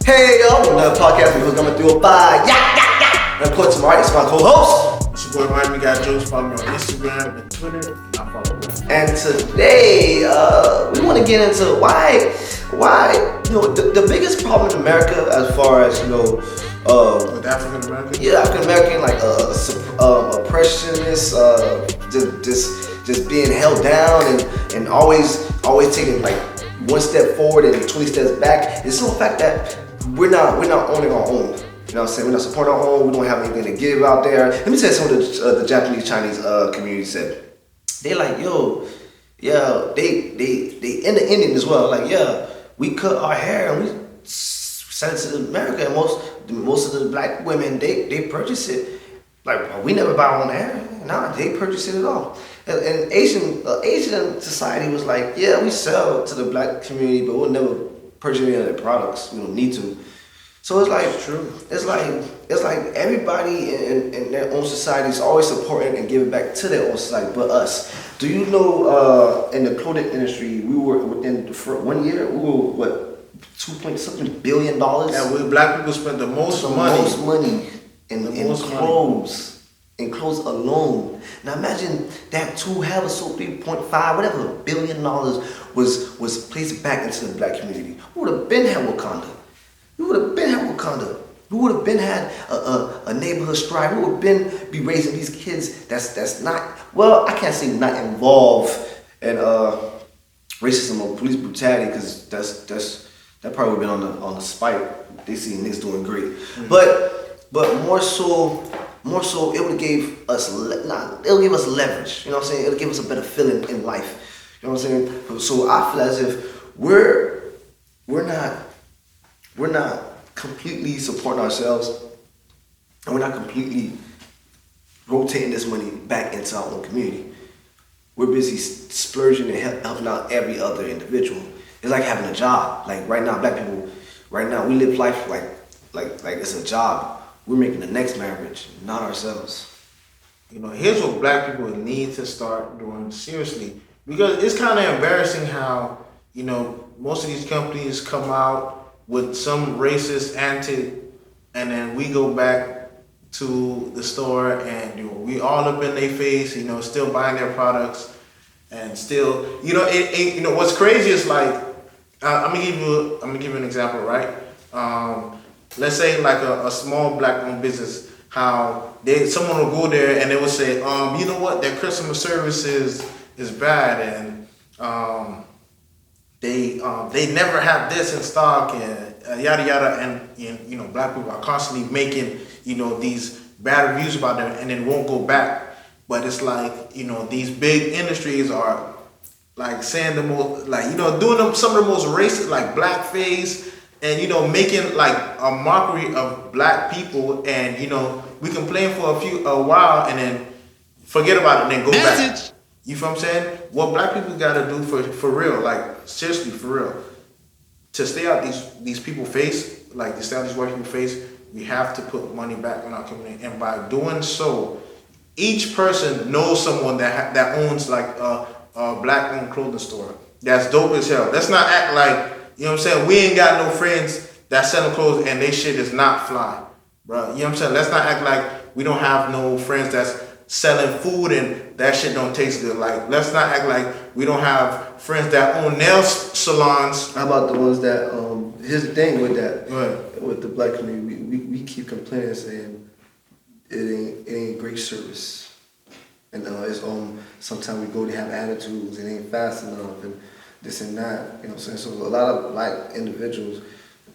Hey yo, another podcast we're coming through by And of course, M.I.A is my co-host. It's your boy Mike. We got jokes. Follow me on Instagram and Twitter. And I follow him. And today, we want to get into why, the biggest problem in America as far as, With African American? Yeah, African American, like, oppressionist, just being held down and always taking, like, one step forward and 20 steps back. It's the fact that we're not owning our own. You know what I'm saying? We're not supporting our own. We don't have anything to give out there. Let me tell you something the Japanese Chinese community said. They like, they in the Indian as well. Like, we cut our hair and we sent it to America. And most of the black women they purchase it. Like, we never buy our own hair. Nah, they purchase it at all. And Asian society was like, we sell to the black community, but we'll never purchase any of their products. We don't need to. So it's like, true. It's like everybody in their own society is always supporting and giving back to their own society, but us. Do you know in the clothing industry, we were within for 1 year, we were what, $2.something billion? Yeah, we black people spent the most money in clothes. In clothes alone. Now imagine that $3.5 whatever billion was placed back into the black community. We would have been had Wakanda. We would have been had a neighborhood strife. We would have be raising these kids that's not, well, I can't say not involved in racism or police brutality, because that probably would have been on the spike. They see niggas doing great. Mm-hmm. But more so, it would give us leverage. You know what I'm saying? It'll give us a better feeling in life. You know what I'm saying? So I feel as if we're not completely supporting ourselves, and we're not completely rotating this money back into our own community. We're busy splurging and helping out every other individual. It's like having a job. Like right now, black people, we live life like it's a job. We're making the next marriage, not ourselves. Here's what black people need to start doing seriously. Because it's kind of embarrassing how, most of these companies come out with some racist antic, and then we go back to the store and we all up in their face, still buying their products, and still, what's crazy is like, I'm gonna give you an example, right? Let's say like a small black-owned business, how someone will go there and they will say, you know what, their customer service is bad, and they never have this in stock, and yada yada, and black people are constantly making these bad reviews about them, and then won't go back. But it's like these big industries are like saying the most, like doing some of the most racist, like blackface, and making like a mockery of black people, and we complain for a while and then forget about it and then go back. You feel what I'm saying? What black people gotta do for real, like seriously for real, to stay out these people's face, like to stay out these white people's face, we have to put money back on our community, and by doing so, each person knows someone that owns like a black-owned clothing store. That's dope as hell. Let's not act like, you know what I'm saying, we ain't got no friends that selling clothes and they shit is not fly, bro. You know what I'm saying? Let's not act like we don't have no friends that's selling food and that shit don't taste good. Like, let's not act like we don't have friends that own nail salons. How about the ones that, here's the thing with that, right, with the black community, we keep complaining saying it ain't great service. And it's sometimes we go to have attitudes, it ain't fast enough, and this and that, you know what I'm saying? So a lot of black individuals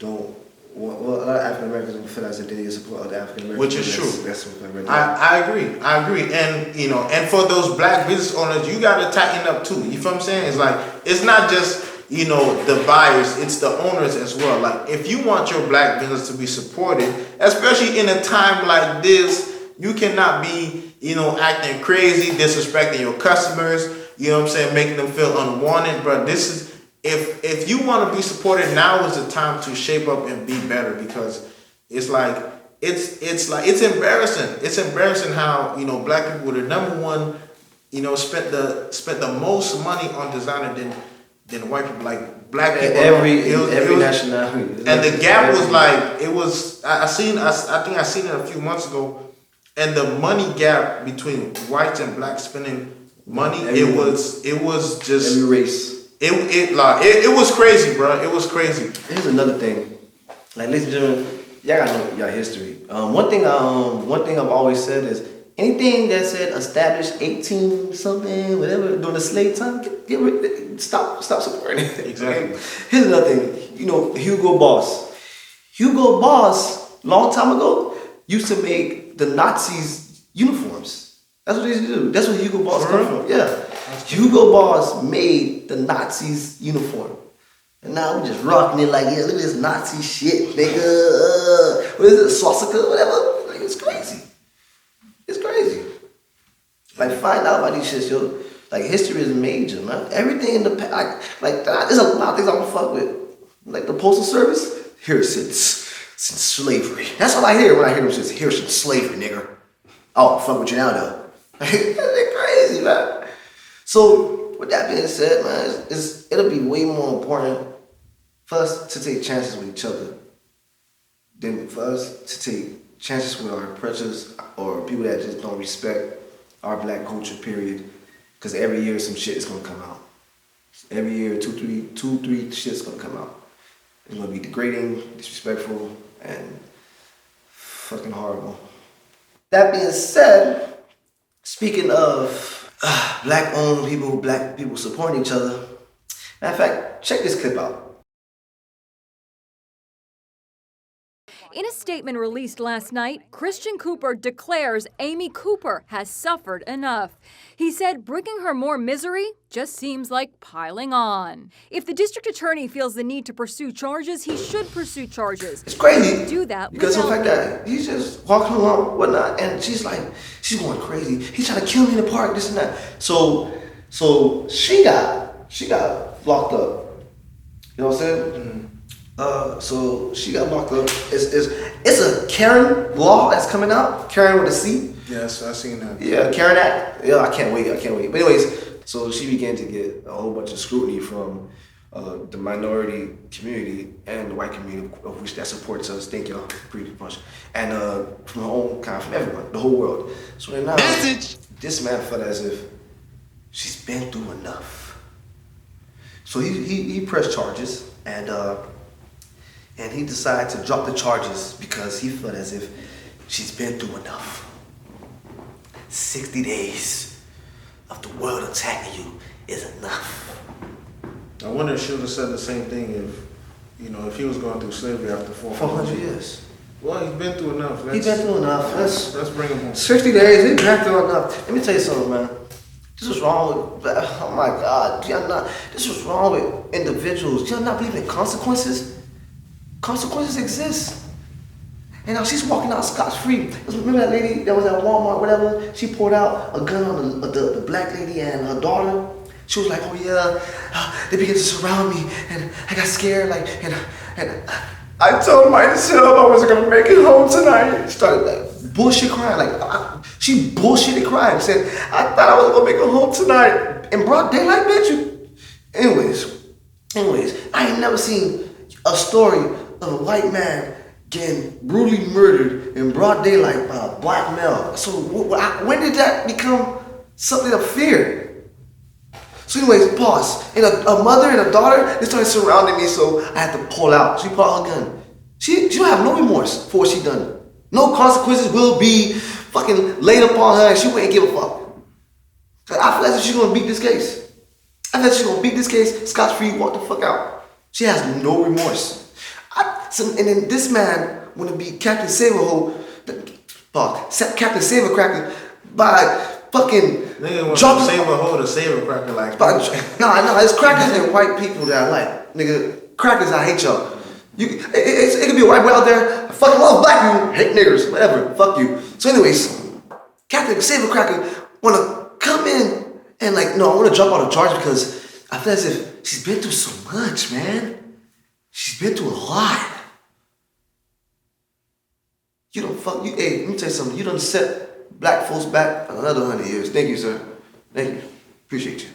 don't, a lot of African Americans don't feel as if they need to support other African Americans. Which is true. That's what I agree. And and for those black business owners, you gotta tighten up too. You feel what I'm saying? It's like, it's not just, the buyers, it's the owners as well. Like, if you want your black business to be supported, especially in a time like this, you cannot be, acting crazy, disrespecting your customers, you know what I'm saying, making them feel unwanted. But this is, if you want to be supported, now is the time to shape up and be better, because it's like, it's embarrassing. It's embarrassing how, black people were the number one, spent the most money on designer than white people. Like, black people. Every nationality. And the gap was like, it was, I think I seen it a few months ago, and the money gap between whites and blacks spending money, it was just every race. It was crazy, bro. It was crazy. Here's another thing, like, ladies and gentlemen, y'all gotta know y'all history. One thing I've always said is anything that said established 18 something, whatever, during the slave time, stop supporting it. Exactly. Here's another thing. You know, Hugo Boss. Hugo Boss, long time ago, used to make the Nazis uniforms. That's what they used to do. That's where Hugo Boss come from. Yeah. Hugo Boss made the Nazis uniform. And now we just rocking it like, yeah, look at this Nazi shit, nigga. What is it, swastika, whatever? Like, it's crazy. It's crazy. Like, find out about these shits, yo. Like, history is major, man. Everything in the past, like, there's a lot of things I don't fuck with. Like, the Postal Service, here since slavery. That's all I hear when I hear them shits. Here since slavery, nigga. Oh, fuck with you now, though. They're crazy, man. So, with that being said, man, it'll be way more important for us to take chances with each other than for us to take chances with our oppressors or people that just don't respect our black culture, period. Because every year some shit is gonna come out. Every year, two, three shit's gonna come out. It's gonna be degrading, disrespectful, and fucking horrible. That being said, speaking of black-owned people, black people supporting each other, matter of fact, check this clip out. In a statement released last night, Christian Cooper declares Amy Cooper has suffered enough. He said bringing her more misery just seems like piling on. If the district attorney feels the need to pursue charges, he should pursue charges. It's crazy. Do that because of the fact that he's just walking along, whatnot, and she's going crazy. He's trying to kill me in the park, this and that. So she got locked up. You know what I'm saying? Mm-hmm. So she got locked up. It's a Karen law that's coming out. Karen with a C. Yes, I seen that. Yeah, Karen Act. Yeah, I can't wait. But anyways, so she began to get a whole bunch of scrutiny from the minority community and the white community, of which that supports us. Thank y'all pretty much. And from her own kind, from everyone, the whole world. So then now, this man felt as if she's been through enough. So he pressed charges and he decided to drop the charges because he felt as if she's been through enough. 60 days of the world attacking you is enough. I wonder if she would have said the same thing if he was going through slavery after 400 years. Well, he's been through enough. He's been through enough. Let's bring him home. 60 days, he's been through enough. Let me tell you something, man. This was wrong with, oh my God, this was wrong with individuals. Do y'all not believe in consequences? Consequences exist. And now she's walking out scot-free. Remember that lady that was at Walmart, whatever? She poured out a gun on the black lady and her daughter. She was like, oh yeah, they began to surround me and I got scared, and I told myself I wasn't gonna make it home tonight. She started bullshit crying, she bullshitted crying, said, I thought I was gonna make it home tonight. In broad daylight, bitch. Anyways, I ain't never seen a story of a white man getting brutally murdered in broad daylight by a black male. So when did that become something of fear? So anyways, pause. And a mother and a daughter, they started surrounding me, so I had to pull out. She pulled out her gun. She don't have no remorse for what she done. No consequences will be fucking laid upon her, and she wouldn't give a fuck. I feel as if she's gonna beat this case. I feel like she's gonna beat this case, scot-free, walk the fuck out. She has no remorse. And then this man wanna be Captain Saberho, Captain Sabercracker by fucking nigga wanna save a hoe to save a cracker like No, it's crackers and white people that I like. Nigga, crackers, I hate y'all. It could be a white boy out there, I fucking love black people, hate niggers, whatever, fuck you. So anyways, Captain Sabercracker wanna come in and no, I wanna drop out of charge because I feel as if she's been through so much, man. She's been through a lot. Hey, let me tell you something. You done set black folks back another 100 years. Thank you, sir. Thank you. Appreciate you.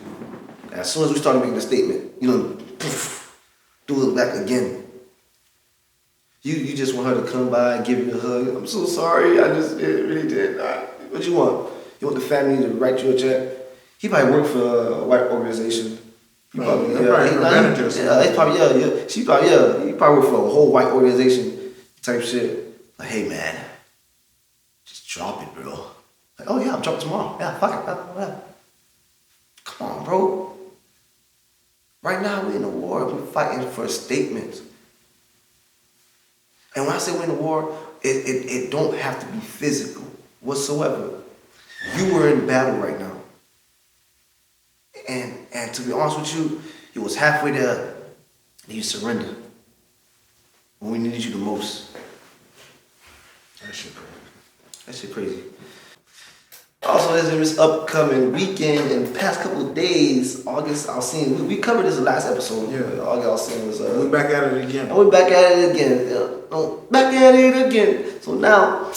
As soon as we started making the statement, do it back again. You just want her to come by and give you a hug. I'm so sorry. It really did. What you want? You want the family to write you a check? He probably worked for a white organization. He probably, he probably worked for a whole white organization type shit. Like, hey man, just drop it, bro. Like, oh yeah, I'm dropping tomorrow. Yeah, fuck it. Come on, bro. Right now we're in a war. We're fighting for a statement. And when I say we're in a war, it don't have to be physical whatsoever. You were in battle right now. And to be honest with you, it was halfway there and you surrendered when we needed you the most. That shit crazy. Also, there's this upcoming weekend in the past couple of days, August Alsina. We covered this last episode. Yeah. August Alsina was... we're back at it again. And we're back at it again. Back at it again. So now,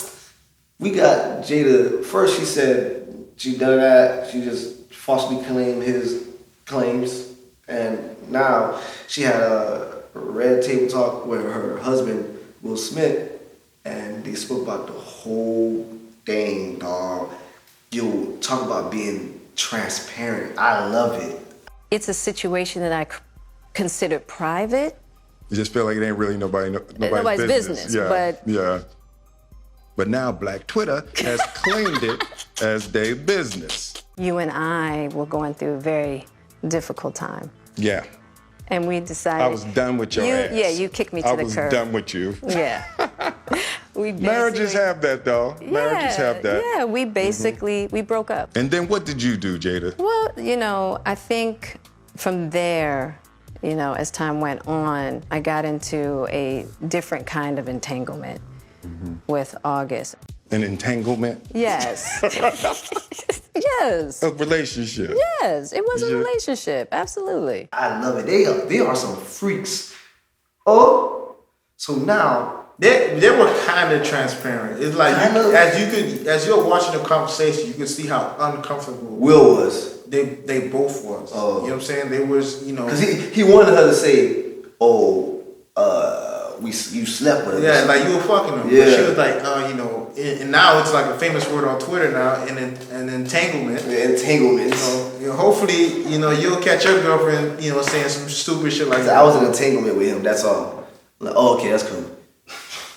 we got Jada. First she said she done that. She just falsely claimed his claims. And now she had a red table talk with her husband, Will Smith. And they spoke about the whole thing, dog. Yo, talk about being transparent. I love it. It's a situation that I consider private. You just feel like it ain't really nobody's business. Yeah. But now Black Twitter has claimed it as their business. You and I were going through a very difficult time. Yeah. And we decided... I was done with your ass. Yeah, you kicked me to the curb. I was done with you. Yeah. Marriages have that, though. Marriages have that. Yeah, we basically, we broke up. And then what did you do, Jada? Well, I think from there, as time went on, I got into a different kind of entanglement with August. An entanglement? Yes. Yes. A relationship? Yes, it was a relationship, absolutely. I love it. They are some freaks. Oh, so now they were kind of transparent. It's like as you're watching the conversation, you could see how uncomfortable Will was. They both was. Oh. You know what I'm saying? They was, because he wanted her to say, you slept with her. Yeah, like you were fucking her. Yeah. But she was like, and now it's like a famous word on Twitter now, an entanglement. Entanglement. Hopefully, you'll catch your girlfriend, saying some stupid shit like that. I was in entanglement with him. That's all. Like, okay, that's cool.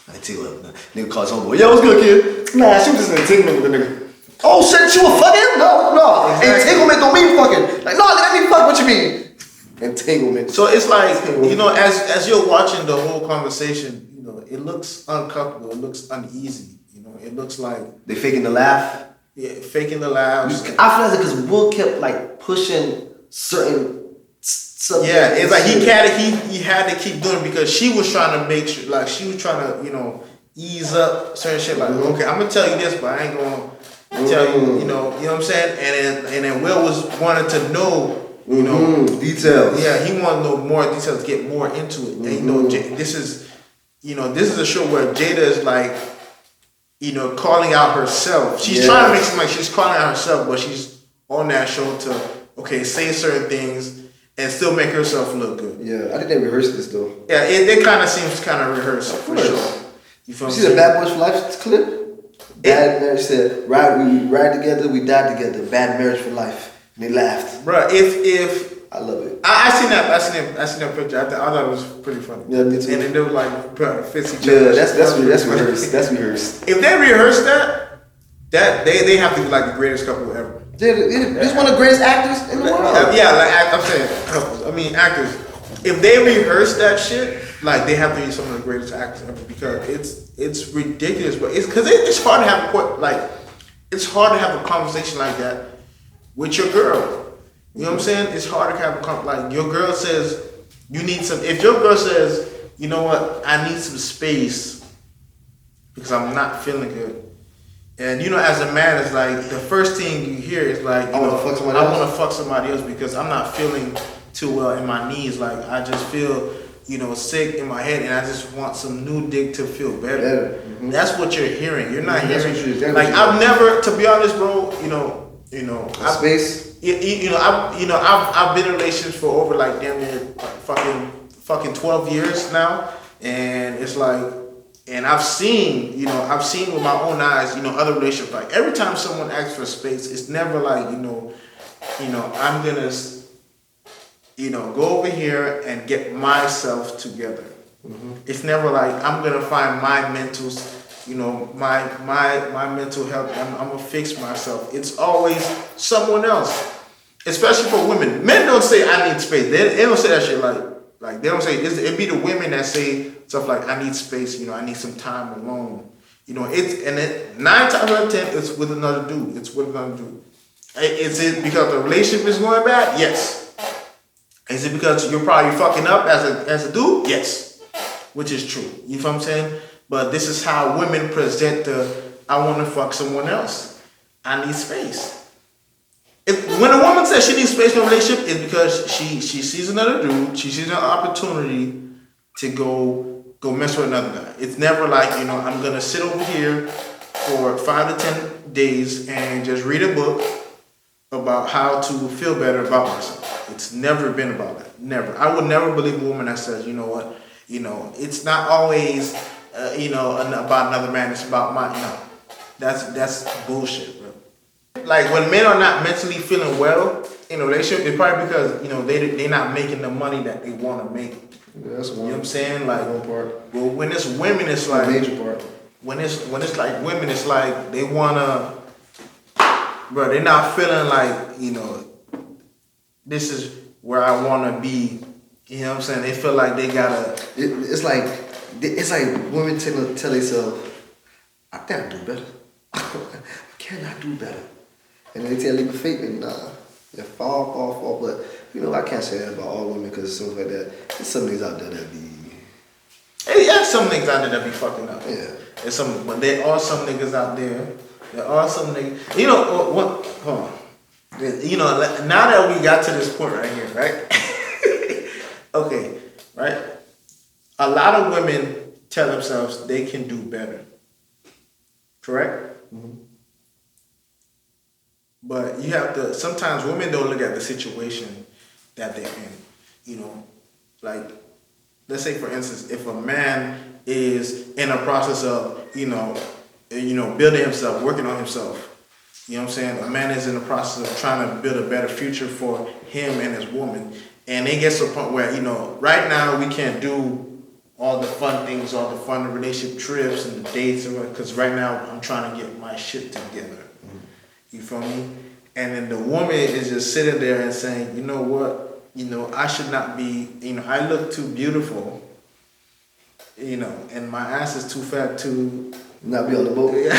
I tingle up. Nigga calls homeboy. Yo, what's good, kid? Nah, she was just in entanglement with the nigga. Oh shit, you were fucking? No. Exactly. Entanglement don't mean fucking. Like, no, let me fuck. What you mean? Entanglement. So it's like, as you're watching the whole conversation, it looks uncomfortable. It looks uneasy. It looks like they faking the laugh. Yeah, faking the laugh. I feel like because Will kept like pushing certain subjects. Yeah, it's like he had to keep doing it because she was trying to make sure, like she was trying to ease up certain shit. Like, okay, I'm gonna tell you this, but I ain't gonna tell you. You know what I'm saying? And then Will wanted to know. Details. Yeah, he wanted to know more details to get more into it. And this is a show where Jada is like, calling out herself. She's trying to make it seem like she's calling out herself, but she's on that show to say certain things and still make herself look good. Yeah, I think they rehearsed this though. Yeah, it kind of seems kind of rehearsed for sure. You feel me? See the Bad Boys for Life clip? Bad marriage said, we ride together, we die together. Bad marriage for life. And they laughed. Bruh, if I love it. I seen that picture. I thought it was pretty funny. Yeah, me too. And then they were like, fits each other. Yeah, that's rehearsed. That's rehearsed. If they rehearse that they have to be like the greatest couple ever. They're one of the greatest actors in the world. Yeah, like I'm saying couples. I mean actors. If they rehearse that shit, like they have to be some of the greatest actors ever because it's ridiculous. But it's hard to have it's hard to have a conversation like that with your girl. You know what I'm saying? It's hard to have like your girl says you need some. If your girl says, you know what, I need some space because I'm not feeling good. And as a man, it's like the first thing you hear is like, I want to fuck somebody else because I'm not feeling too well in my knees. Like I just feel, sick in my head, and I just want some new dick to feel better. Mm-hmm. That's what you're hearing. You're not hearing. I've never, to be honest, bro. Space. I've been in relationships for over like damn near fucking fucking 12 years now, and it's like, and I've seen with my own eyes, other relationships. Like every time someone asks for space, it's never like, I'm gonna, go over here and get myself together. Mm-hmm. It's never like I'm gonna find my mentals, my mental health. I'm gonna fix myself. It's always someone else, especially for women. Men don't say I need space. They don't say that shit like they don't say. It be the women that say stuff like I need space. I need some time alone. It's 9 times out of 10 it's with another dude. It's with another dude. Is it because the relationship is going bad? Yes. Is it because you're probably fucking up as a dude? Yes, which is true. You know what I'm saying? But this is how women present I want to fuck someone else. I need space. When a woman says she needs space in a relationship, it's because she sees another dude, she sees an opportunity to go mess with another guy. It's never like, I'm gonna sit over here for 5 to 10 days and just read a book about how to feel better about myself. It's never been about that. Never. I would never believe a woman that says, you know what, it's not always, about another man. It's about that's bullshit, bro. Like when men are not mentally feeling well in a relationship, it's probably because they're not making the money that they want to make. Yeah, that's one. You know what I'm saying? Like one part. Well, when it's women, it's like the major part. When it's like women, it's like they wanna, bro. They're not feeling like this is where I want to be. You know what I'm saying? They feel like they gotta. It's like women tell themselves, I gotta do better. I cannot do better. And they tell leave a fake and they fall. But I can't say that about all women because stuff like that. There's some niggas out there that be. Hey, yeah, some niggas out there that be fucking up. Yeah. But there are some niggas out there. There are some niggas. What? Hold on. Now that we got to this point right here, right? Okay, right? A lot of women tell themselves they can do better. Correct? Mm-hmm. But you have to, sometimes women don't look at the situation that they're in. Like, let's say for instance, if a man is in a process of, building himself, working on himself, you know what I'm saying? A man is in the process of trying to build a better future for him and his woman. And it gets to a point where, right now we can't do all the fun things, all the fun relationship trips and the dates, because right now I'm trying to get my shit together. You feel me? And then the woman is just sitting there and saying, you know what? I should not be, I look too beautiful, and my ass is too fat to not be on the boat. Yeah.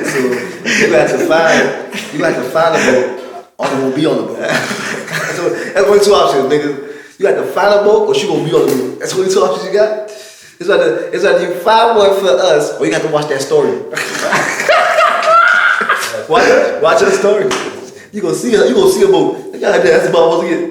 So you have to find a boat, or you won't be on the boat. So that's only 2 options, nigga. You have to find a boat, or she won't be on the boat. That's only 2 options you got. It's like you find one for us, or you have to watch that story. watch that story. You gonna see a boat. God, that's about what you get.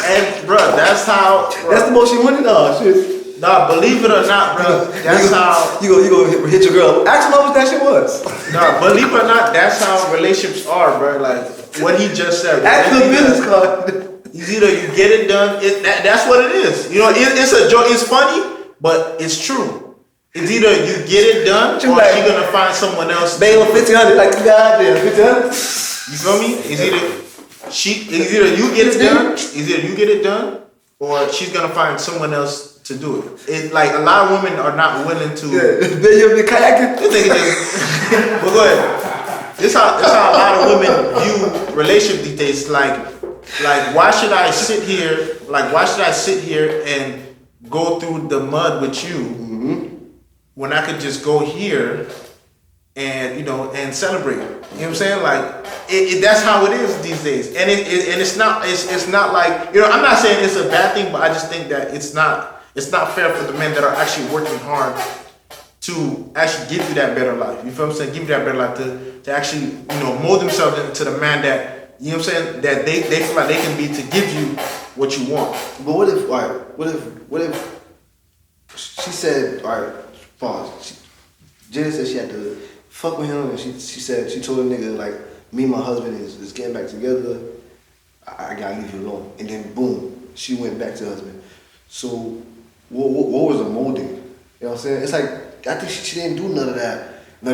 And bro, that's how. Bro. That's the most she wanted. Oh shit. Nah, believe it or not, bro. That's how you gonna hit your girl. Ask him how much that shit was. Nah, believe it or not, that's how relationships are, bro. Like what he just said. Ask the business card. It's either you get it done. That's what it is. It's a joke. It's funny, but it's true. It's either you get it done, or you're gonna find someone else. Bail on 1,500, like you got there, 1,500. You feel me? It's either you get it done, or she's gonna find someone else to do it. It's like a lot of women are not willing to. Yeah, you'll be kayaking. But go ahead. This how a lot of women view relationship these days. Like why should I sit here? Like why should I sit here and go through the mud with you when I could just go here and and celebrate? You know what I'm saying? Like that's how it is these days. And it's not like I'm not saying it's a bad thing, but I just think that it's not fair for the men that are actually working hard to actually give you that better life. You feel what I'm saying? Give you that better life to actually mold themselves into the man that what I'm saying, that they feel like they can be to give you what you want. But what if she said, all right, pause. Jada said she had to fuck with him, and she said she told the nigga like, me and my husband is getting back together. I gotta leave you alone. And then boom, she went back to her husband. So what was the molding? You know what I'm saying? It's like, I think she didn't do none of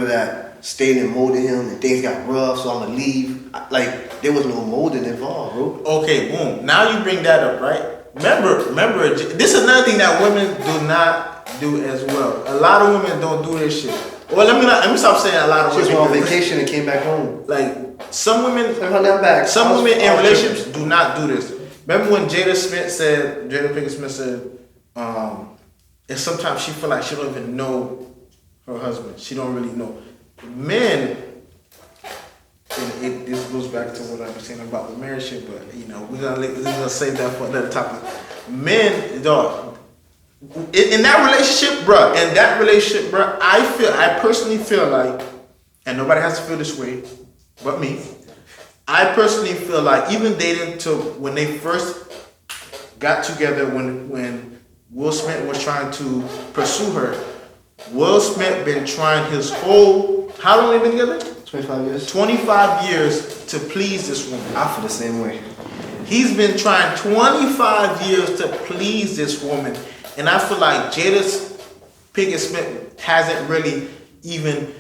that staying and molding him and things got rough, so I'm gonna leave. Like, there was no molding involved, bro. Okay, boom. Now you bring that up, right? Remember, this is another thing that women do not do as well. A lot of women don't do this shit. Well, let me stop saying a lot of She women. was on vacation and came back home. Like, some women in relationships do not do this. Remember when Jada Pinkett Smith said, and sometimes she feel like she don't even know her husband. She don't really know. Men, and this goes back to what I was saying about the marriage shit, but we're gonna save that for another topic. Men, dog, in that relationship, bruh, I personally feel like, and nobody has to feel this way but me, I personally feel like even dating to when they first got together, when Will Smith was trying to pursue her, Will Smith been trying his whole, how long they been together? 25 years. 25 years to please this woman. I feel the same way. He's been trying 25 years to please this woman. And I feel like Jada Pinkett Smith hasn't really even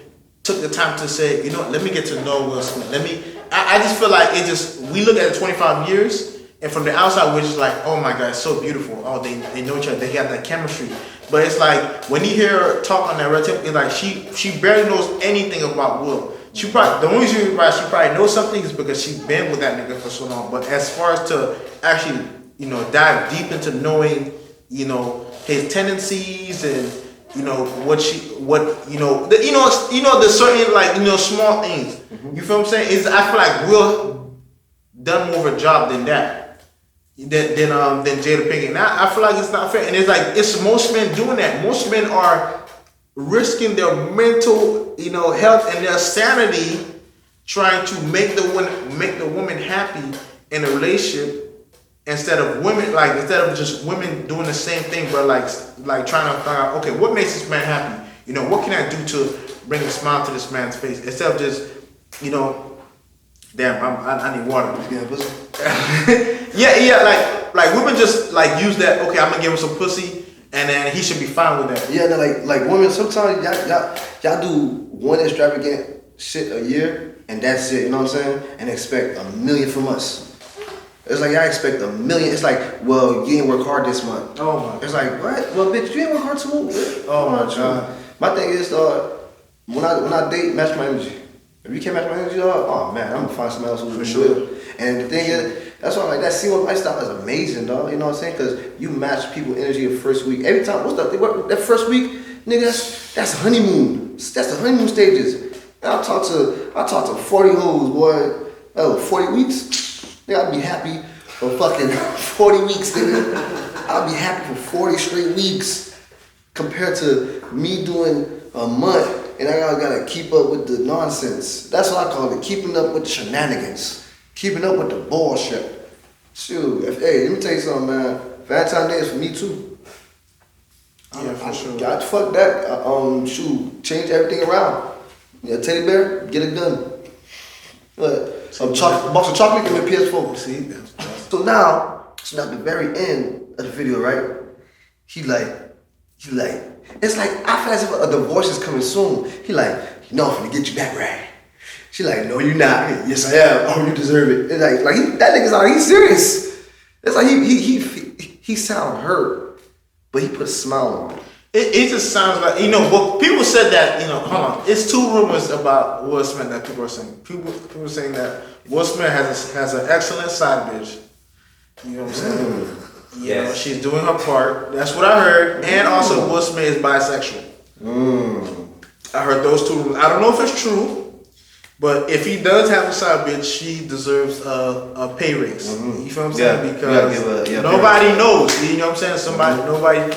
took the time to say, let me get to know Will Smith. I just feel like we look at the 25 years, and from the outside, we're just like, oh my God, it's so beautiful. Oh, they know each other. They got that chemistry. But it's like, when you hear her talk on that red tip, it's like she barely knows anything about Will. The only reason why she probably knows something is because she's been with that nigga for so long. But as far as to actually, dive deep into knowing, his tendencies and the certain small things. Mm-hmm. You feel what I'm saying? I feel like Will done more of a job than that. Than Jada Pinkett. Now I feel like it's not fair, and it's most men doing that. Most men are risking their mental, health and their sanity, trying to make the woman happy in a relationship, instead of just women doing the same thing, but like trying to find out, okay, what makes this man happy? What can I do to bring a smile to this man's face, instead of just, damn, I need water. Yeah, like women just use that. Okay, I'm gonna give him some pussy, and then he should be fine with that. Yeah, like women, sometimes y'all do one extravagant shit a year, and that's it. You know what I'm saying? And expect $1 million from us. It's like y'all expect $1 million. It's like, well, you didn't work hard this month. Oh my. It's like, what? Well, bitch, you didn't work hard too. Oh my God. My thing is, when I date, match my energy. If you can't match my energy, oh man, I'm gonna find somebody else who will. And the thing is, that's why that single lifestyle is amazing, dog. You know what I'm saying? Because you match people's energy the first week. Every time, that first week, nigga, that's honeymoon. That's the honeymoon stages. And I talk to 40 hoes, boy. 40 weeks. Nigga, I'd be happy for fucking 40 weeks, nigga. I'll be happy for 40 straight weeks compared to me doing a month and I gotta keep up with the nonsense. That's what I call it, keeping up with the shenanigans, keeping up with the bullshit. Shoot, let me tell you something, man. Valentine's Day is for me too. Yeah, for sure. God, fuck that. Change everything around. Yeah, teddy bear, get a gun. Box of chocolate and a PS4. See? So now at the very end of the video, right? He like, it's like, I feel as if a divorce is coming soon. He like, I'm gonna get you back right. She like, no, you're not. Yes, I am. Oh, you deserve it. It's like that nigga's like, he's serious. It's like he sound hurt, but he put a smile on it. It just sounds like, but people said that, hold on. It's two rumors about Will Smith that people are saying. People are saying that Will Smith has an excellent side bitch. You know what I'm saying? Yeah, she's doing her part. That's what I heard. And also Will Smith is bisexual. I heard those two rumors. I don't know if it's true, but if he does have a side bitch, she deserves a pay raise. You feel what I'm saying? Because nobody knows. You know what I'm saying? Nobody.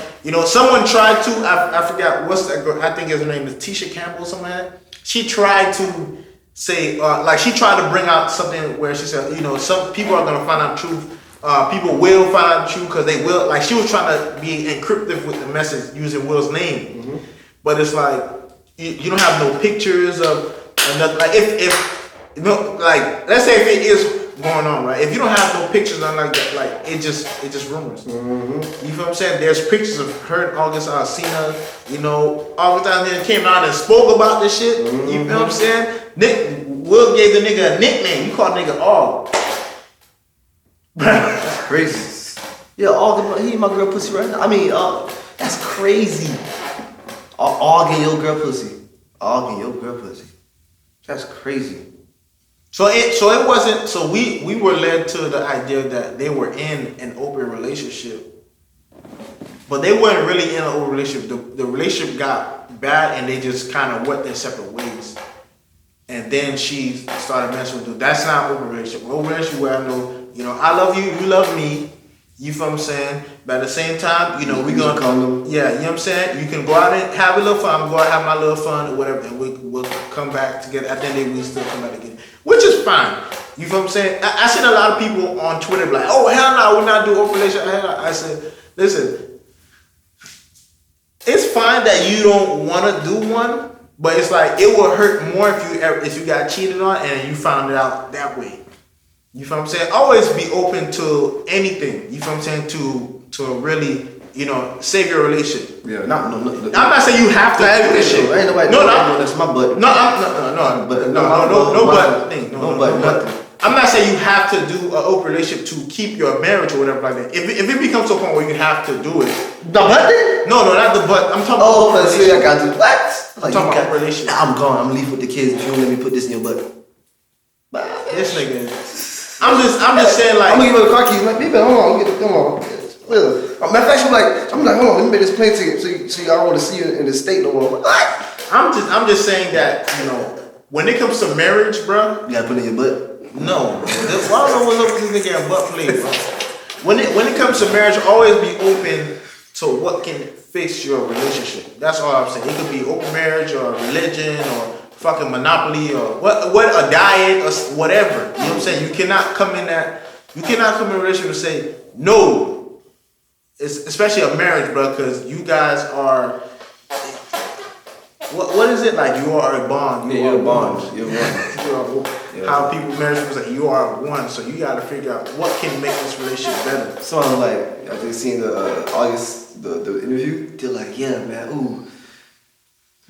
Someone tried to. I forgot what's that girl. I think her name is Tisha Campbell or something like that. She tried to say, she tried to bring out something where she said, some people are gonna find out the truth. People will find out the truth because they will. Like, she was trying to be encryptive with the message using Will's name, but it's like you don't have no pictures of another. Like if let's say if it is going on, right? If you don't have no pictures on like that, like it just rumors. Mm-hmm. You feel what I'm saying? There's pictures of her and August Alsina. You know, August Alsina came out and spoke about this shit. Mm-hmm. You feel what I'm saying? Will gave the nigga a nickname. You called nigga Og. That's crazy. Yeah, August, he my girl pussy right now. I mean, that's crazy. Og and your girl pussy. Og and your girl pussy. That's crazy. So it wasn't. So we were led to the idea that they were in an open relationship, but they weren't really in an open relationship. The relationship got bad, and they just kind of went their separate ways. And then she started messing with dude. That's not an open relationship. Open relationship where I know, you know, I love you, you love me. You feel what I'm saying? But at the same time, you know, we're gonna come. Yeah, you know what I'm saying? You can go out and have a little fun. I'm go out and have my little fun or whatever, and we'll come back together. At the end of the day, we'll still come back again. Which is fine. You feel what I'm saying? I seen a lot of people on Twitter like, oh hell no, we're not doing open relationship. I said, listen, it's fine that you don't wanna do one, but it's like it will hurt more if you got cheated on and you found it out that way. You feel what I'm saying? Always be open to anything. You feel what I'm saying? To really, you know, save your relationship. Yeah, no. I'm not saying you have to have this shit. Ain't nobody. No, that's my butt. No, but nothing. I'm not saying you have to do an open relationship to keep your marriage or whatever like that. If it becomes to a point where you have to do it. The butt then? No, not the butt. I'm talking about. about. Oh, so I got to what? I'm talking about relationship. Nah, I'm gone. I'm leaving with the kids. If you don't let me put this in your butt. This nigga. I'm just saying like. I'm gonna give her the car keys. Like, baby, hold on. Come on. Matter of fact, I'm like, hold on. Let me make this plane ticket. So y'all want to see you in the state no more. What? I'm just saying that, you know, when it comes to marriage, bro. You gotta put it in your butt. No, I don't know what's up with this nigga butt play, bro. When it comes to marriage, always be open to what can fix your relationship. That's all I'm saying. It could be open marriage or religion or fucking monopoly or what a diet or whatever. You know what I'm saying? You cannot come in a relationship and say no. It's especially a marriage, bro, because you guys are. What is it like? You are a bond. You're a bond. You're one. How people marriage was like you are one, so you got to figure out what can make this relationship better. So I'm like, after seeing the August the interview, they're like, yeah, man, ooh,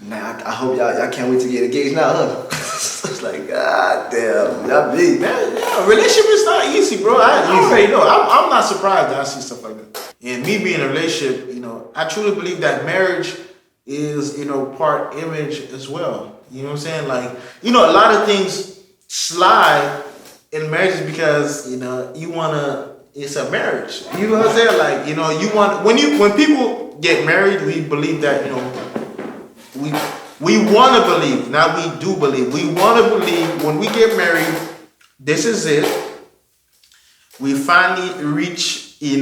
man, I hope y'all can't wait to get engaged now, huh? It's like, god damn, y'all big, man. Yeah, relationship is not easy, bro. I already know. I'm not surprised that I see stuff like that. And me being in a relationship, you know, I truly believe that marriage is, you know, part image as well. You know what I'm saying? Like, you know, a lot of things slide in marriages because, you know, it's a marriage. You know what I'm saying? Like, you know, when people get married, we believe that, you know, we want to believe, not we do believe. We want to believe when we get married, this is it. We finally reach, we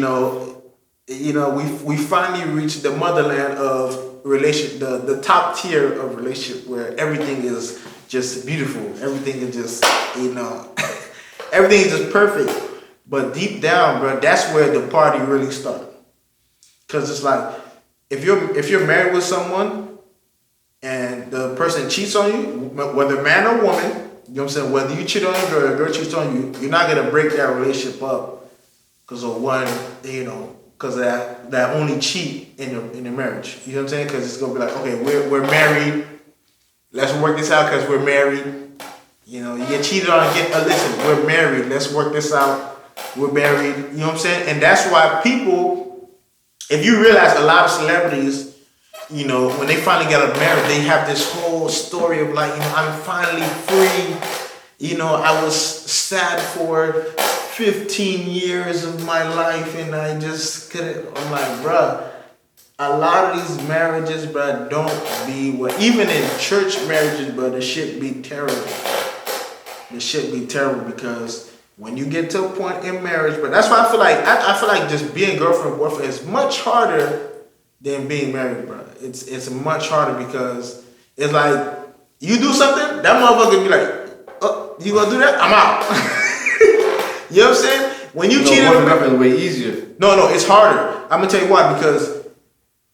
finally reach the motherland of the top tier of relationship where everything is just beautiful. Everything is just, everything is just perfect. But deep down, bro, that's where the party really starts. Cause it's like, if you're married with someone and the person cheats on you, whether man or woman, you know what I'm saying, whether you cheat on a girl cheats on you, you're not gonna break that relationship up because of one, because of that only cheat in your marriage. You know what I'm saying? Because it's gonna be like, okay, we're married. Let's work this out because we're married. You know, you get cheated on again. Listen, we're married. Let's work this out. We're married. You know what I'm saying? And that's why people, if you realize a lot of celebrities, you know, when they finally get married, they have this whole story of like, I'm finally free. You know, I was sad for 15 years of my life and I just couldn't. I'm like, bruh, a lot of these marriages, bruh, don't be what, even in church marriages, bruh, the shit be terrible. The shit be terrible because when you get to a point in marriage, but that's why I feel like just being girlfriend and boyfriend is much harder than being married, bro. It's much harder because it's like you do something, that motherfucker be like, oh, you gonna do that? I'm out. You know what I'm saying? When you cheat on girlfriend is way easier. No, it's harder. I'm gonna tell you why, because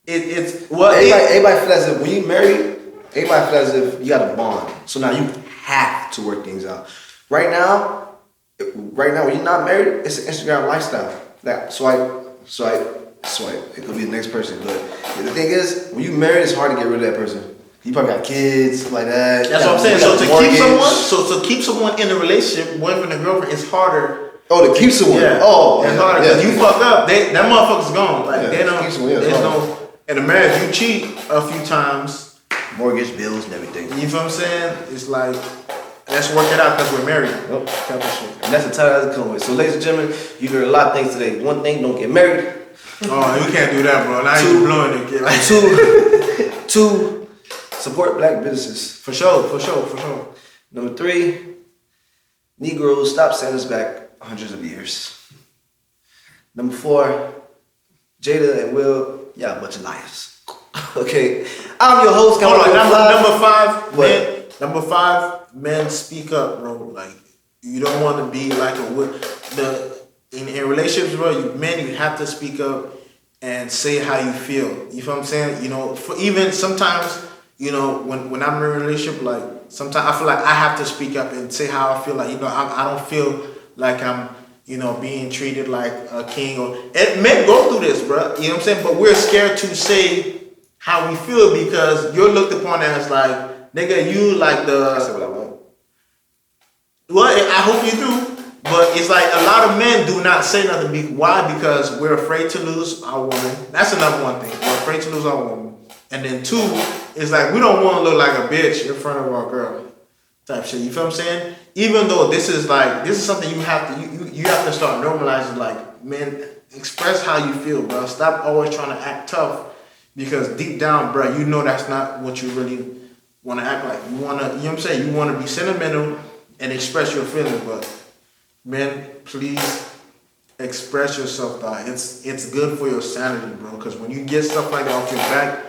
it's well. Everybody feels as if when you married, everybody feels as if you got a bond. So now you have to work things out. Right now, Right now, when you're not married, it's an Instagram lifestyle. That swipe. It could be the next person, but the thing is, when you married, it's hard to get rid of that person. You probably got kids, stuff like that. That's what I'm saying. So to keep someone in a relationship, boyfriend and girlfriend, it's harder. Oh, to keep someone. Yeah. Oh, it's harder because you fuck up. That motherfucker's gone. Like they don't. Keep someone, There's no. In a marriage, you cheat a few times. Mortgage bills and everything. You feel what I'm saying? It's like, let's work it out because we're married. Nope. Type of shit. And that's the title I come with. So, ladies and gentlemen, you heard a lot of things today. One thing, don't get married. Oh, you can't do that, bro. Now you're blowing it, kid. Two, support black businesses. For sure. Number 3, Negroes, stop sending us back hundreds of years. Number 4, Jada and Will, y'all a bunch of liars. Okay, I'm your host. Hold on, number 5, What? men. Number 5, men speak up, bro. Like you don't want to be like in relationships, bro. Men, you have to speak up and say how you feel. You feel what I'm saying? You know, for even sometimes, you know, when I'm in a relationship, like sometimes I feel like I have to speak up and say how I feel. Like, you know, I don't feel like I'm, you know, being treated like a king. And men go through this, bro. You know what I'm saying? But we're scared to say how we feel because you're looked upon as like, nigga, you like the. I said what I want. Well, I hope you do. But it's like a lot of men do not say nothing. Why? Because we're afraid to lose our woman. That's another one thing. We're afraid to lose our woman. And then 2, it's like we don't want to look like a bitch in front of our girl. Type shit. You feel what I'm saying? Even though this is something you have to start normalizing. Like, man, express how you feel, bro. Stop always trying to act tough. Because deep down, bro, you know that's not what you really want to act like. You want to, you know what I'm saying? You want to be sentimental and express your feelings, but men, please express yourself, dog. It's good for your sanity, bro. Because when you get stuff like that off your back,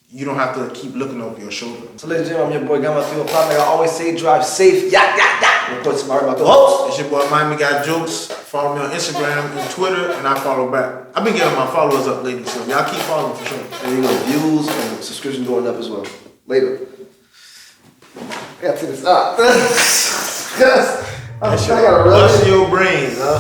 you don't have to keep looking over your shoulder. So, ladies and gentlemen, I'm your boy Gamma 305. Like I always say, drive safe. Yeah. Of course, smart about the host. It's your boy Miami Got Jokes. Follow me on Instagram and Twitter, and I follow back. I've been getting my followers up lately, so y'all keep following for sure. And you know, views and subscriptions going up as well. Later. I gotta take this up. I gotta run Bust your brains, huh?